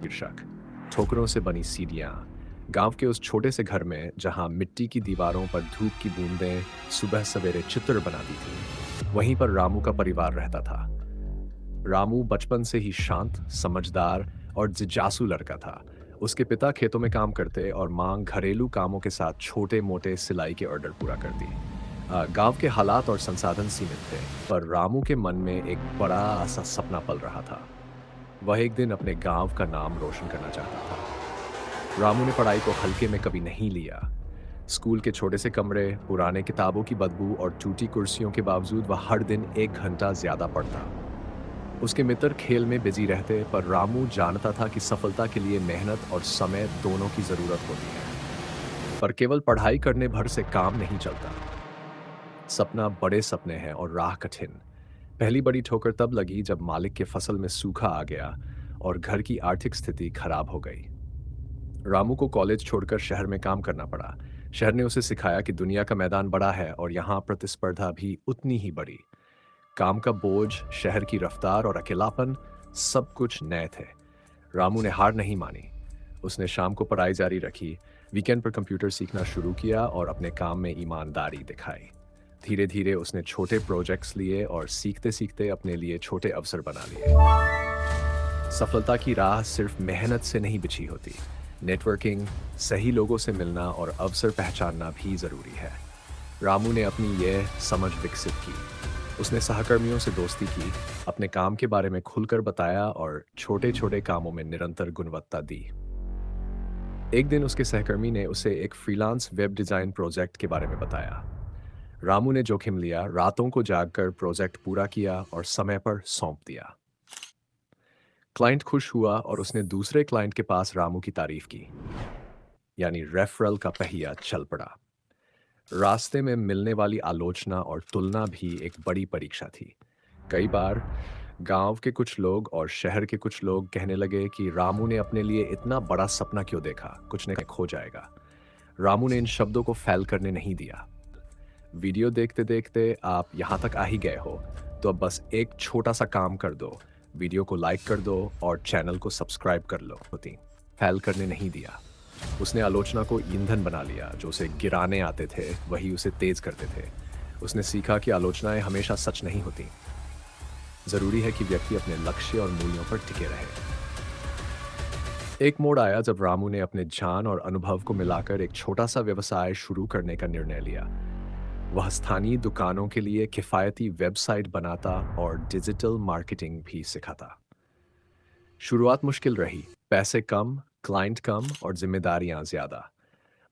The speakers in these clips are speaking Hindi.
शीर्षक ठोकरों से बनी सीढ़ियाँ। गांव के उस छोटे से घर में जहां मिट्टी की दीवारों पर धूप की बूंदें सुबह सवेरे चित्र बनाती थी, वहीं पर रामू का परिवार रहता था। रामू बचपन से ही शांत, समझदार और जिज्ञासु लड़का था। उसके पिता खेतों में काम करते और मां घरेलू कामों के साथ छोटे-मोटे सिलाई के ऑर्डर पूरा करती। गांव के हालात और संसाधन सीमित थे, पर रामू के मन में एक बड़ा सा सपना पल रहा था। वह एक दिन अपने गांव का नाम रोशन करना चाहता था। रामू ने पढ़ाई को हल्के में कभी नहीं लिया। स्कूल के छोटे से कमरे, पुराने किताबों की बदबू और टूटी कुर्सियों के बावजूद वह हर दिन 1 घंटा ज्यादा पढ़ता। उसके मित्र खेल में बिजी रहते, पर रामू जानता था कि सफलता के लिए मेहनत और समय दोनों की जरूरत होती है। पर केवल पढ़ाई करने भर से काम नहीं चलता। सपना बड़े सपने हैं और राह कठिन। पहली बड़ी ठोकर तब लगी जब मालिक के फसल में सूखा आ गया और घर की आर्थिक स्थिति खराब हो गई। रामू को कॉलेज छोड़कर शहर में काम करना पड़ा। शहर ने उसे सिखाया कि दुनिया का मैदान बड़ा है और यहाँ प्रतिस्पर्धा भी उतनी ही बड़ी। काम का बोझ, शहर की रफ्तार और अकेलापन, सब कुछ नए थे। रामू ने हार नहीं मानी। उसने शाम को पढ़ाई जारी रखी, वीकेंड पर कंप्यूटर सीखना शुरू किया और अपने काम में ईमानदारी दिखाई। धीरे धीरे उसने छोटे प्रोजेक्ट्स लिए और सीखते सीखते अपने लिए छोटे अवसर बना लिए। सफलता की राह सिर्फ मेहनत से नहीं बिछी होती। नेटवर्किंग, सही लोगों से मिलना और अवसर पहचानना भी जरूरी है। रामू ने अपनी यह समझ विकसित की। उसने सहकर्मियों से दोस्ती की, अपने काम के बारे में खुलकर बताया और छोटे छोटे कामों में निरंतर गुणवत्ता दी। एक दिन उसके सहकर्मी ने उसे एक फ्रीलांस वेब डिजाइन प्रोजेक्ट के बारे में बताया। रामू ने जोखिम लिया, रातों को जागकर प्रोजेक्ट पूरा किया और समय पर सौंप दिया। क्लाइंट खुश हुआ और उसने दूसरे क्लाइंट के पास रामू की तारीफ की, यानी रेफरल का पहिया चल पड़ा। रास्ते में मिलने वाली आलोचना और तुलना भी एक बड़ी परीक्षा थी। कई बार गांव के कुछ लोग और शहर के कुछ लोग कहने लगे कि रामू ने अपने लिए इतना बड़ा सपना क्यों देखा, कुछ न खो जाएगा। रामू ने इन शब्दों को फैल करने नहीं दिया। वीडियो देखते देखते आप यहाँ तक आ ही गए हो, तो अब बस एक छोटा सा काम कर दो, वीडियो को लाइक कर दो और चैनल को सब्सक्राइब कर लो। होती फैल करने नहीं दिया। उसने आलोचना को ईंधन बना लिया। जो उसे गिराने आते थे वही उसे तेज करते थे। उसने सीखा कि आलोचनाएं हमेशा सच नहीं होती। जरूरी है कि व्यक्ति अपने लक्ष्य और मूल्यों पर टिके रहे। एक मोड़ आया जब रामू ने अपने ज्ञान और अनुभव को मिलाकर एक छोटा सा व्यवसाय शुरू करने का निर्णय लिया। वह स्थानीय दुकानों के लिए किफायती वेबसाइट बनाता और डिजिटल मार्केटिंग भी सिखाता। शुरुआत मुश्किल रही, पैसे कम, क्लाइंट कम और जिम्मेदारियां ज्यादा।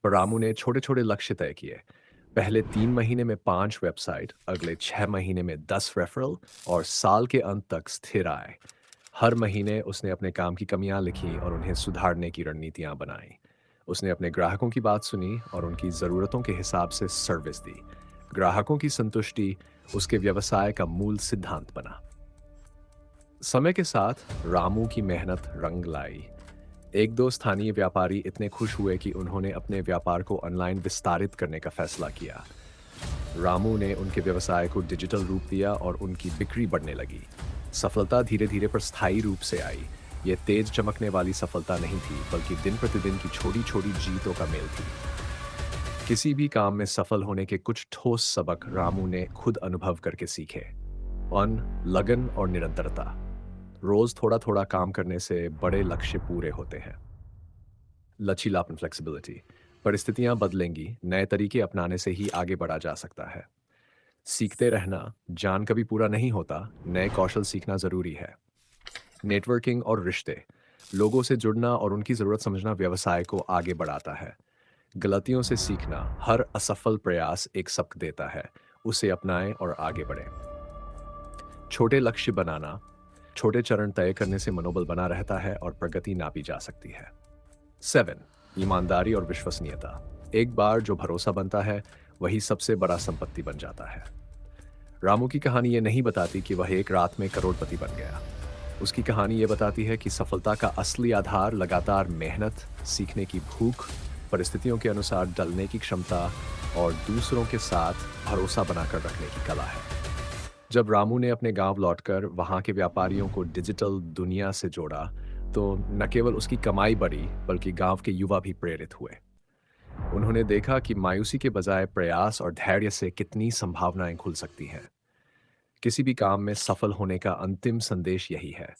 पर रामू ने छोटे छोटे लक्ष्य तय किए। पहले 3 महीने में 5 वेबसाइट, अगले 6 महीने में 10 रेफरल और साल के अंत तक स्थिर आय। हर महीने उसने अपने काम की कमियां लिखी और उन्हें सुधारने की रणनीतियां बनाई। उसने अपने ग्राहकों की बात सुनी और उनकी ज़रूरतों के हिसाब से सर्विस दी। ग्राहकों की संतुष्टि उसके व्यवसाय का मूल सिद्धांत बना। समय के साथ रामू की मेहनत रंग लाई। एक दो स्थानीय व्यापारी इतने खुश हुए कि उन्होंने अपने व्यापार को ऑनलाइन विस्तारित करने का फैसला किया। रामू ने उनके व्यवसाय को डिजिटल रूप दिया और उनकी बिक्री बढ़ने लगी। सफलता धीरे धीरे पर स्थायी रूप से आई। ये तेज चमकने वाली सफलता नहीं थी, बल्कि दिन प्रतिदिन की छोटी छोटी जीतों का मेल थी। किसी भी काम में सफल होने के कुछ ठोस सबक रामू ने खुद अनुभव करके सीखे। लगन और निरंतरता। रोज थोड़ा थोड़ा काम करने से बड़े लक्ष्य पूरे होते हैं। लचीलापन, फ्लेक्सिबिलिटी। परिस्थितियां बदलेंगी, नए तरीके अपनाने से ही आगे बढ़ा जा सकता है। सीखते रहना, ज्ञान कभी पूरा नहीं होता, नए कौशल सीखना जरूरी है। नेटवर्किंग और रिश्ते। लोगों से जुड़ना और उनकी जरूरत समझना व्यवसाय को आगे बढ़ाता है। गलतियों से सीखना, हर असफल प्रयास एक सबक देता है। उसे अपनाएं और आगे बढ़ें। छोटे लक्ष्य बनाना, छोटे चरण तय करने से मनोबल बना रहता है और प्रगति नापी जा सकती है। 7, ईमानदारी और विश्वसनीयता। एक बार जो भरोसा बनता है वही सबसे बड़ा संपत्ति बन जाता है। रामू की कहानी ये नहीं बताती कि वह एक रात में करोड़पति बन गया। उसकी कहानी ये बताती है कि सफलता का असली आधार लगातार मेहनत, सीखने की भूख, परिस्थितियों के अनुसार ढलने की क्षमता और दूसरों के साथ भरोसा बनाकर रखने की कला है। जब रामू ने अपने गांव लौटकर वहां के व्यापारियों को डिजिटल दुनिया से जोड़ा, तो न केवल उसकी कमाई बढ़ी, बल्कि गांव के युवा भी प्रेरित हुए। उन्होंने देखा कि मायूसी के बजाय प्रयास और धैर्य से कितनी संभावनाएं खुल सकती हैं। किसी भी काम में सफल होने का अंतिम संदेश यही है।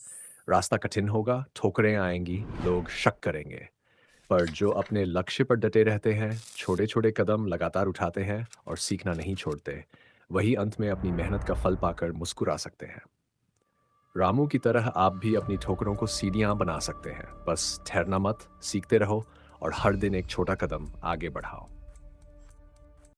रास्ता कठिन होगा, ठोकरें आएंगी, लोग शक करेंगे, पर जो अपने लक्ष्य पर डटे रहते हैं, छोटे-छोटे कदम लगातार उठाते हैं और सीखना नहीं छोड़ते, वही अंत में अपनी मेहनत का फल पाकर मुस्कुरा सकते हैं। रामू की तरह आप भी अपनी ठोकरों को सीढ़ियाँ बना सकते हैं। बस ठहरना मत, सीखते रहो और हर दिन एक छोटा कदम आगे बढ़ाओ।